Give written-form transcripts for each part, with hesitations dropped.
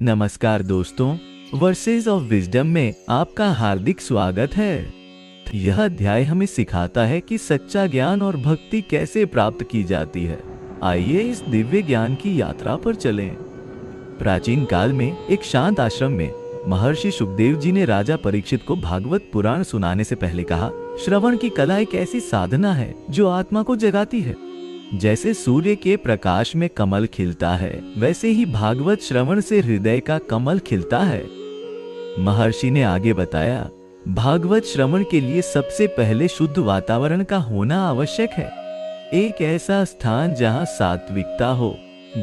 नमस्कार दोस्तों, versus of wisdom में आपका हार्दिक स्वागत है। यह अध्याय हमें सिखाता है कि सच्चा ज्ञान और भक्ति कैसे प्राप्त की जाती है। आइए इस दिव्य ज्ञान की यात्रा पर चलें। प्राचीन काल में एक शांत आश्रम में महर्षि सुखदेव जी ने राजा परीक्षित को भागवत पुराण सुनाने से पहले कहा, श्रवण की कला एक ऐसी साधना है जो आत्मा को जगाती है। जैसे सूर्य के प्रकाश में कमल खिलता है, वैसे ही भागवत श्रवण से हृदय का कमल खिलता है। महर्षि ने आगे बताया, भागवत श्रवण के लिए सबसे पहले शुद्ध वातावरण का होना आवश्यक है। एक ऐसा स्थान जहां सात्विकता हो,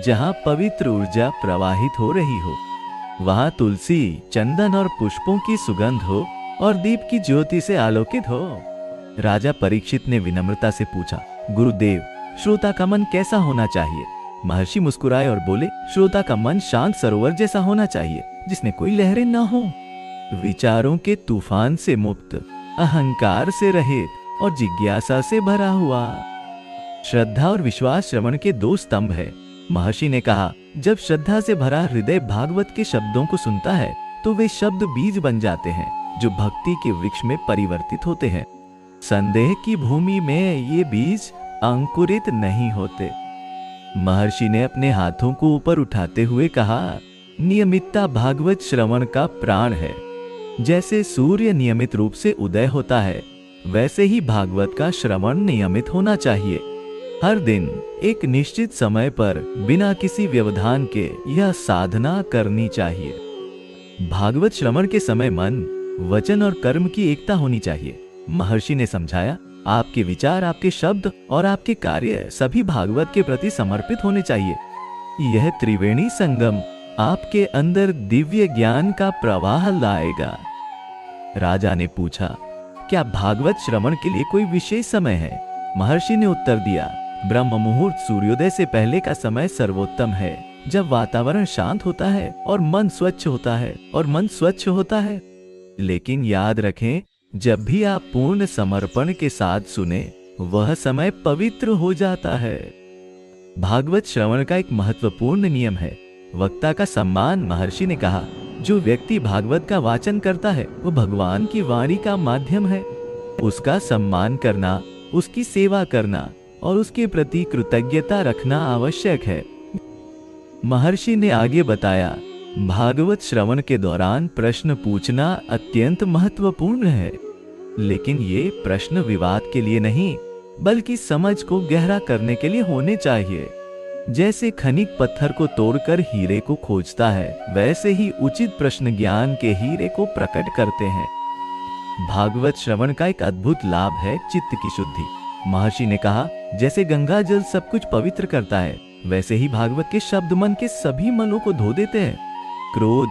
जहां पवित्र ऊर्जा प्रवाहित हो रही हो। वहां तुलसी, चंदन और पुष्पों की सुगंध हो और दीप की ज्योति से आलोकित हो। राजा परीक्षित ने विनम्रता से पूछा, गुरुदेव, श्रोता का मन कैसा होना चाहिए? महर्षि मुस्कुराए और बोले, श्रोता का मन शांत सरोवर जैसा होना चाहिए, जिसमें कोई लहरें न हो, विचारों के तूफान से मुक्त, अहंकार से रहित और जिज्ञासा से भरा हुआ। श्रद्धा और विश्वास श्रवण के दो स्तंभ है। महर्षि ने कहा, जब श्रद्धा से भरा हृदय भागवत के शब्दों को सुनता है तो वे शब्द बीज बन जाते हैं, जो भक्ति के वृक्ष में परिवर्तित होते हैं। संदेह की भूमि में ये बीज अंकुरित नहीं होते। महर्षि ने अपने हाथों को ऊपर उठाते हुए कहा, नियमितता भागवत श्रवण का प्राण है। जैसे सूर्य नियमित रूप से उदय होता है, वैसे ही भागवत का श्रवण नियमित होना चाहिए। हर दिन एक निश्चित समय पर बिना किसी व्यवधान के यह साधना करनी चाहिए। भागवत श्रवण के समय मन, वचन और कर्म की एकता होनी चाहिए। महर्षि ने समझाया, आपके विचार, आपके शब्द और आपके कार्य सभी भागवत के प्रति समर्पित होने चाहिए। यह त्रिवेणी संगम आपके अंदर दिव्य ज्ञान का प्रवाह लाएगा। राजा ने पूछा, क्या भागवत श्रवण के लिए कोई विशेष समय है? महर्षि ने उत्तर दिया, ब्रह्म मुहूर्त सूर्योदय से पहले का समय सर्वोत्तम है, जब वातावरण शांत होता है और मन स्वच्छ होता है। लेकिन याद रखें, जब भी आप पूर्ण समर्पण के साथ सुने, वह समय पवित्र हो जाता है। भागवत श्रवण का एक महत्वपूर्ण नियम है वक्ता का सम्मान। महर्षि ने कहा, जो व्यक्ति भागवत का वाचन करता है वो भगवान की वाणी का माध्यम है। उसका सम्मान करना, उसकी सेवा करना और उसके प्रति कृतज्ञता रखना आवश्यक है। महर्षि ने आगे बताया, भागवत श्रवण के दौरान प्रश्न पूछना अत्यंत महत्वपूर्ण है, लेकिन ये प्रश्न विवाद के लिए नहीं, बल्कि समझ को गहरा करने के लिए होने चाहिए। जैसे खनिक पत्थर को तोड़कर हीरे को खोजता है, वैसे ही उचित प्रश्न ज्ञान के हीरे को प्रकट करते हैं। भागवत श्रवण का एक अद्भुत लाभ है चित्त की शुद्धि। महर्षि ने कहा, जैसे गंगा जल सब कुछ पवित्र करता है, वैसे ही भागवत के शब्द मन के सभी मलों को धो देते हैं। क्रोध,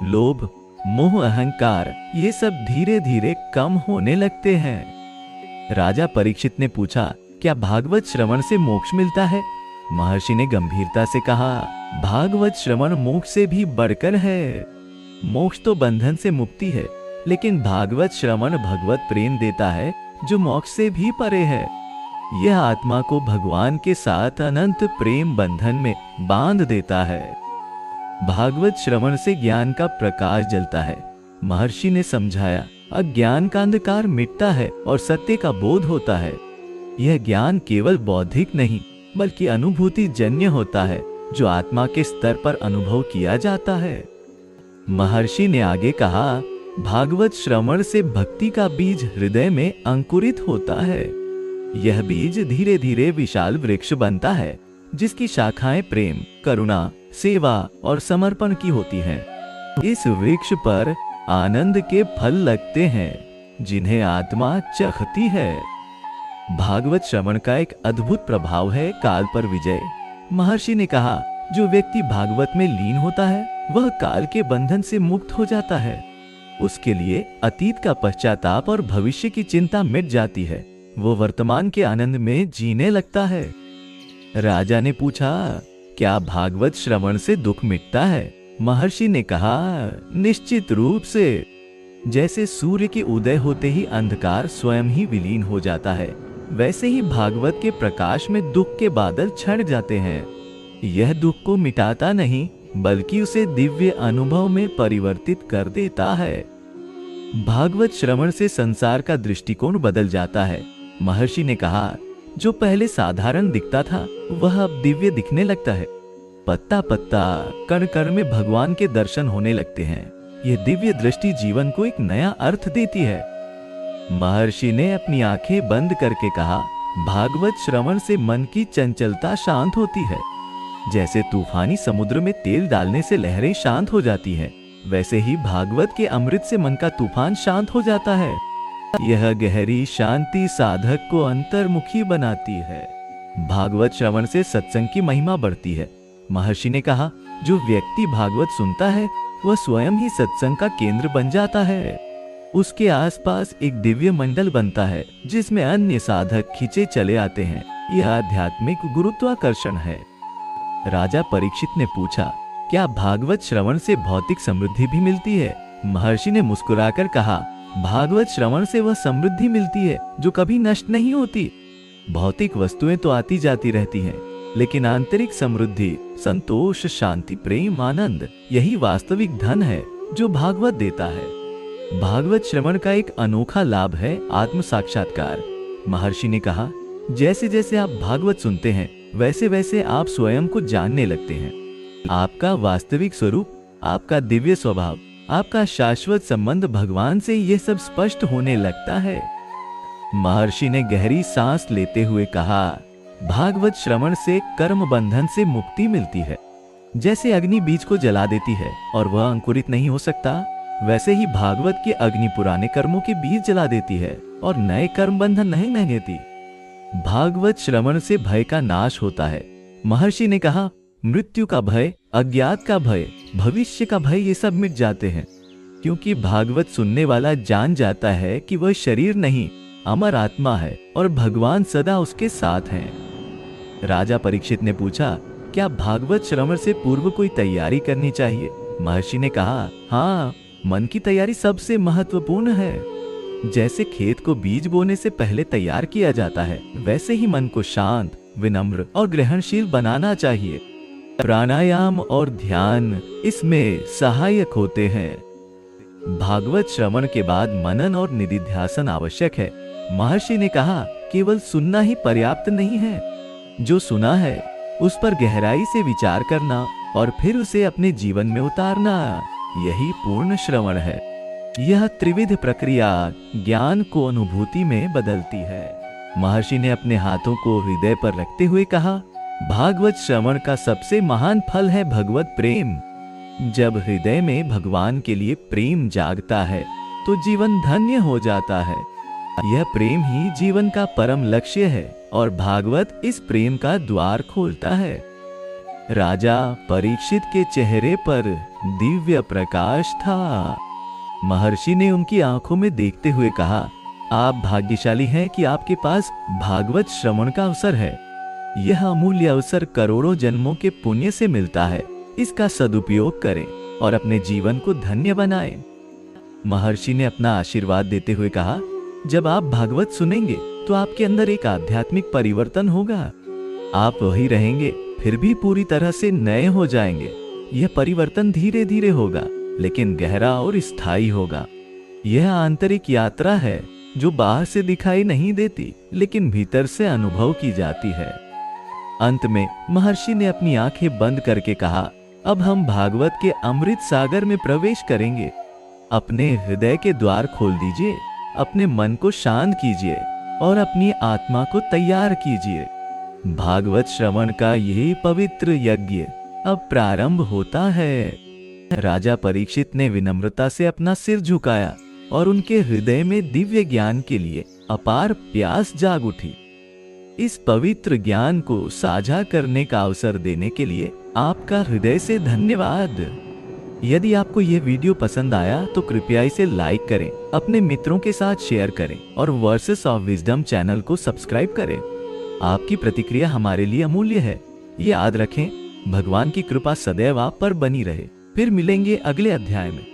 लोभ, मोह, अहंकार, ये सब धीरे धीरे कम होने लगते हैं। राजा परीक्षित ने पूछा, क्या भागवत श्रवण से मोक्ष मिलता है? महर्षि ने गंभीरता से कहा, भागवत श्रवण मोक्ष से भी बढ़कर है। मोक्ष तो बंधन से मुक्ति है, लेकिन भागवत श्रवण भगवत प्रेम देता है, जो मोक्ष से भी परे है। यह आत्मा को भगवान के साथ अनंत प्रेम बंधन में बांध देता है। भागवत श्रवण से ज्ञान का प्रकाश जलता है। महर्षि ने समझाया, अज्ञान का अंधकार मिटता है और सत्य का बोध होता है। यह ज्ञान केवल बौद्धिक नहीं, बल्कि अनुभूति जन्य होता है, जो आत्मा के स्तर पर अनुभव किया जाता है। महर्षि ने आगे कहा, भागवत श्रवण से भक्ति का बीज हृदय में अंकुरित होता है। यह बीज धीरे धीरे विशाल वृक्ष बनता है, जिसकी शाखाएं प्रेम, करुणा, सेवा और समर्पण की होती हैं। इस वृक्ष पर आनंद के फल लगते हैं, जिन्हें आत्मा चखती है। भागवत श्रवण का एक अद्भुत प्रभाव है काल पर विजय। महर्षि ने कहा, जो व्यक्ति भागवत में लीन होता है, वह काल के बंधन से मुक्त हो जाता है। उसके लिए अतीत का पश्चाताप और भविष्य की चिंता मिट जाती है। वो वर्तमान के आनंद में जीने लगता है। राजा ने पूछा, क्या भागवत श्रवण से दुख मिटता है? महर्षि ने कहा, निश्चित रूप से। जैसे सूर्य के उदय होते ही अंधकार स्वयं ही विलीन हो जाता है, वैसे ही भागवत के प्रकाश में दुख के बादल छट जाते हैं। यह दुख को मिटाता नहीं, बल्कि उसे दिव्य अनुभव में परिवर्तित कर देता है। भागवत श्रवण से संसार का दृष्टिकोण बदल जाता है। महर्षि ने कहा, जो पहले साधारण दिखता था वह अब दिव्य दिखने लगता है। पत्ता पत्ता, कण कण में भगवान के दर्शन होने लगते हैं। यह दिव्य दृष्टि जीवन को एक नया अर्थ देती है। महर्षि ने अपनी आंखें बंद करके कहा, भागवत श्रवण से मन की चंचलता शांत होती है। जैसे तूफानी समुद्र में तेल डालने से लहरें शांत हो जाती हैं, वैसे ही भागवत के अमृत से मन का तूफान शांत हो जाता है। यह गहरी शांति साधक को अंतर्मुखी बनाती है। भागवत श्रवण से सत्संग की महिमा बढ़ती है। महर्षि ने कहा, जो व्यक्ति भागवत सुनता है वह स्वयं ही सत्संग का केंद्र बन जाता है। उसके आसपास एक दिव्य मंडल बनता है जिसमें अन्य साधक खींचे चले आते हैं। यह आध्यात्मिक गुरुत्वाकर्षण है। राजा परीक्षित ने पूछा, क्या भागवत श्रवण से भौतिक समृद्धि भी मिलती है? महर्षि ने मुस्कुराकर कहा, भागवत श्रवण से वह समृद्धि मिलती है जो कभी नष्ट नहीं होती। भौतिक वस्तुएं तो आती जाती रहती हैं, लेकिन आंतरिक समृद्धि, संतोष, शांति, प्रेम, आनंद, यही वास्तविक धन है जो भागवत देता है। भागवत श्रवण का एक अनोखा लाभ है आत्म साक्षात्कार। महर्षि ने कहा, जैसे जैसे आप भागवत सुनते हैं वैसे वैसे आप स्वयं को जानने लगते हैं। आपका वास्तविक स्वरूप, आपका दिव्य स्वभाव, आपका शाश्वत संबंध भगवान से ये सब स्पष्ट होने लगता है। महर्षि ने गहरी सांस लेते हुए कहा, भागवत श्रवण से कर्म बंधन से मुक्ति मिलती है। जैसे अग्नि बीज को जला देती है और वह अंकुरित नहीं हो सकता, वैसे ही भागवत की अग्नि पुराने कर्मों के बीज जला देती है और नए कर्म बंधन नहीं देती। भागवत श्रवण से भय का नाश होता है। महर्षि ने कहा, मृत्यु का भय, अज्ञात का भय, भविष्य का भय, ये सब मिट जाते हैं, क्योंकि भागवत सुनने वाला जान जाता है कि वह शरीर नहीं, अमर आत्मा है और भगवान सदा उसके साथ हैं। राजा परीक्षित ने पूछा, क्या भागवत श्रवण से पूर्व कोई तैयारी करनी चाहिए? महर्षि ने कहा, हाँ, मन की तैयारी सबसे महत्वपूर्ण है। जैसे खेत को बीज बोने से पहले तैयार किया जाता है, वैसे ही मन को शांत, विनम्र और ग्रहणशील बनाना चाहिए। प्राणायाम और ध्यान इसमें सहायक होते हैं। भागवत श्रवण के बाद मनन और निधिध्यासन आवश्यक है। महर्षि ने कहा, केवल सुनना ही पर्याप्त नहीं है। जो सुना है उस पर गहराई से विचार करना और फिर उसे अपने जीवन में उतारना, यही पूर्ण श्रवण है। यह त्रिविध प्रक्रिया ज्ञान को अनुभूति में बदलती है। महर्षि ने अपने हाथों को हृदय पर रखते हुए कहा, भागवत श्रवण का सबसे महान फल है भगवत प्रेम। जब हृदय में भगवान के लिए प्रेम जागता है तो जीवन धन्य हो जाता है। यह प्रेम ही जीवन का परम लक्ष्य है और भागवत इस प्रेम का द्वार खोलता है। राजा परीक्षित के चेहरे पर दिव्य प्रकाश था। महर्षि ने उनकी आंखों में देखते हुए कहा, आप भाग्यशाली हैं कि आपके पास भागवत श्रवण का अवसर है। यह अमूल्य अवसर करोड़ों जन्मों के पुण्य से मिलता है। इसका सदुपयोग करें और अपने जीवन को धन्य बनाएं। महर्षि ने अपना आशीर्वाद देते हुए कहा, जब आप भागवत सुनेंगे तो आपके अंदर एक आध्यात्मिक परिवर्तन होगा। आप वही रहेंगे, फिर भी पूरी तरह से नए हो जाएंगे। यह परिवर्तन धीरे धीरे होगा, लेकिन गहरा और स्थायी होगा। यह आंतरिक यात्रा है जो बाहर से दिखाई नहीं देती, लेकिन भीतर से अनुभव की जाती है। अंत में महर्षि ने अपनी आंखें बंद करके कहा, अब हम भागवत के अमृत सागर में प्रवेश करेंगे। अपने हृदय के द्वार खोल दीजिए, अपने मन को शांत कीजिए और अपनी आत्मा को तैयार कीजिए। भागवत श्रवण का यही पवित्र यज्ञ अब प्रारंभ होता है। राजा परीक्षित ने विनम्रता से अपना सिर झुकाया और उनके हृदय में दिव्य ज्ञान के लिए अपार प्यास जाग उठी। इस पवित्र ज्ञान को साझा करने का अवसर देने के लिए आपका हृदय से धन्यवाद। यदि आपको यह वीडियो पसंद आया तो कृपया इसे लाइक करें, अपने मित्रों के साथ शेयर करें और वर्सेस ऑफ विजडम चैनल को सब्सक्राइब करें। आपकी प्रतिक्रिया हमारे लिए अमूल्य है। याद रखें, भगवान की कृपा सदैव आप पर बनी रहे। फिर मिलेंगे अगले अध्याय में।